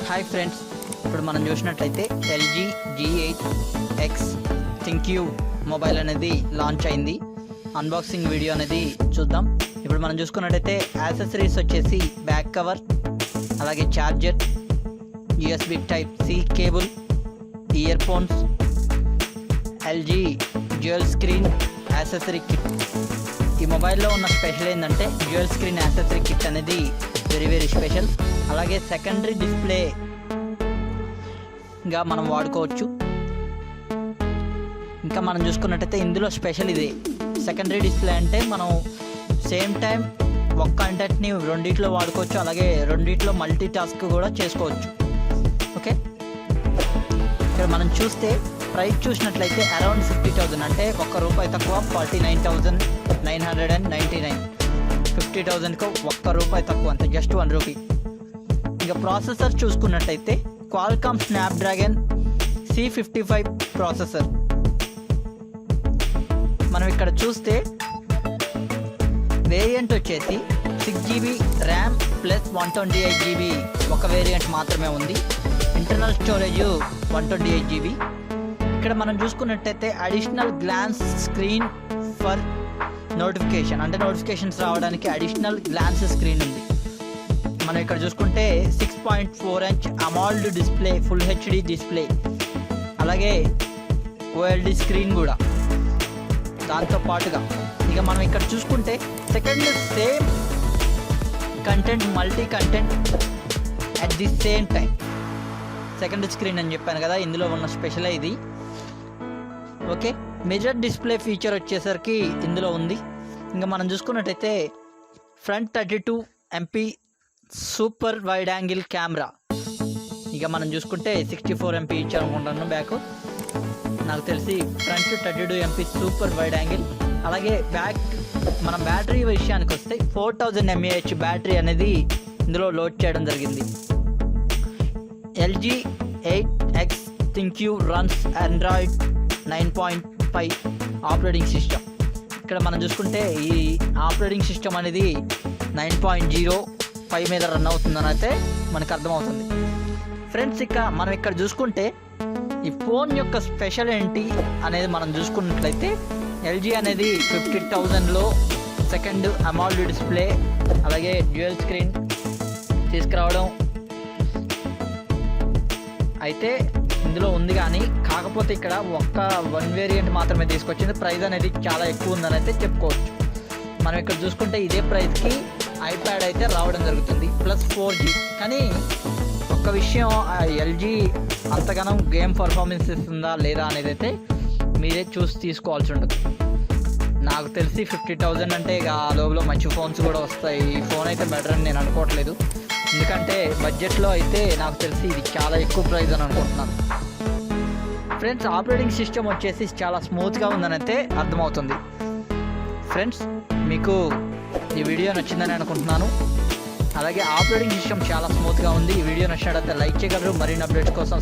Hi friends, ఇప్పుడు మనం చూసినట్లయితే ఎల్జీ G8X ThinQ మొబైల్ అనేది లాంచ్ అయింది. అన్బాక్సింగ్ వీడియో అనేది చూద్దాం. ఇప్పుడు మనం చూసుకున్నట్లయితే యాక్సెసరీస్ వచ్చేసి బ్యాక్ కవర్, అలాగే charger, USB Type-C cable, earphones, LG dual screen accessory kit. ఈ మొబైల్లో ఉన్న స్పెషల్ ఏంటంటే డ్యూయల్ స్క్రీన్ యాక్సెసరీ కిట్ అనేది వెరీ స్పెషల్. అలాగే సెకండరీ డిస్ప్లేగా మనం వాడుకోవచ్చు. ఇంకా మనం చూసుకున్నట్టయితే ఇందులో స్పెషల్ ఇదే, సెకండరీ డిస్ప్లే అంటే మనం సేమ్ టైం ఒక కంటెంట్ని రెండిట్లో వాడుకోవచ్చు, అలాగే రెండిట్లో మల్టీ టాస్క్ కూడా చేసుకోవచ్చు. ఓకే, ఇక్కడ మనం చూస్తే ప్రైస్ చూసినట్లయితే అరౌండ్ 50,000, అంటే ₹1 తక్కువ 49,999. 50,000కు ₹1 తక్కువ, అంతే, జస్ట్ ₹1. ఇంకా ప్రాసెసర్ చూసుకున్నట్టయితే Qualcomm Snapdragon C55 ప్రాసెసర్. మనం ఇక్కడ చూస్తే వేరియంట్ వచ్చేసి 6GB ర్యామ్ ప్లస్ 128GB ఒక వేరియంట్ మాత్రమే ఉంది. Internal storage 128GB. ఇక్కడ మనం చూసుకున్నట్టయితే additional glance screen for notification, అంటే నోటిఫికేషన్స్ రావడానికి అడిషనల్ గ్లాన్స్ స్క్రీన్ ఉంది. మనం ఇక్కడ చూసుకుంటే 6.4 inch AMOLED display, full HD display, అలాగే OLED స్క్రీన్ కూడా దాంతో పాటుగా. ఇక మనం ఇక్కడ చూసుకుంటే second same content, multi content at the same time. Second screen అని చెప్పాను కదా, ఇందులో ఉన్న స్పెషల్ ఇది. ఓకే, మిర్రర్ డిస్ప్లే ఫీచర్ వచ్చేసరికి ఇందులో ఉంది. ఇంకా మనం చూసుకున్నట్టయితే front 32 MP super wide angle camera. ఇక మనం చూసుకుంటే 64 MP ఇచ్చారు అనుకుంటాను బ్యాక్, నాకు తెలిసి front 32 MP super wide angle. అలాగే బ్యాక్ మనం బ్యాటరీ విషయానికి వస్తే 4000 mAh బ్యాటరీ అనేది ఇందులో లోడ్ చేయడం జరిగింది. G8X ThinQ runs Android 9.5 operating system. ఇక్కడ మనం చూసుకుంటే ఈ ఆపరేటింగ్ సిస్టమ్ అనేది 9.05 మీద రన్ అవుతుందని అయితే మనకు అర్థమవుతుంది. ఫ్రెండ్స్, ఇక మనం ఇక్కడ చూసుకుంటే ఈ ఫోన్ యొక్క స్పెషల్ ఏంటి అనేది మనం చూసుకున్నట్లయితే ఎల్జీ అనేది 50,000లో సెకండ్ AMOLED డిస్ప్లే, అలాగే డ్యూయల్ స్క్రీన్ తీసుకురావడం అయితే ఇందులో ఉంది. కానీ కాకపోతే ఇక్కడ వన్ వేరియంట్ మాత్రమే తీసుకొచ్చింది. ప్రైస్ అనేది చాలా ఎక్కువ ఉందని అయితే చెప్పుకోవచ్చు. మనం ఇక్కడ చూసుకుంటే ఇదే ప్రైస్కి ఐప్యాడ్ అయితే రావడం జరుగుతుంది, ప్లస్ 4G. కానీ ఒక్క విషయం, ఎల్జీ అంతగానం గేమ్ పర్ఫార్మెన్స్ ఇస్తుందా లేదా అనేది అయితే మీరే చూసి తీసుకోవాల్సి ఉంటుంది. నాకు తెలిసి 50,000 అంటే ఇక ఆ లోపల మంచి ఫోన్స్ కూడా వస్తాయి. ఈ ఫోన్ అయితే బెటర్ అని నేను అనుకోవట్లేదు, ఎందుకంటే బడ్జెట్లో అయితే నాకు తెలిసి ఇది చాలా ఎక్కువ ప్రైస్ అని అనుకుంటున్నాను. ఫ్రెండ్స్, ఆపరేటింగ్ సిస్టమ్ వచ్చేసి చాలా స్మూత్గా ఉందని అయితే అర్థమవుతుంది. ఫ్రెండ్స్, మీకు ఈ వీడియో నచ్చిందని అనుకుంటున్నాను. అలాగే ఆపరేటింగ్ సిస్టమ్ చాలా స్మూత్గా ఉంది. ఈ వీడియో నచ్చినట్లయితే లైక్ చేయగలరు. మరిన్ని అప్డేట్స్ కోసం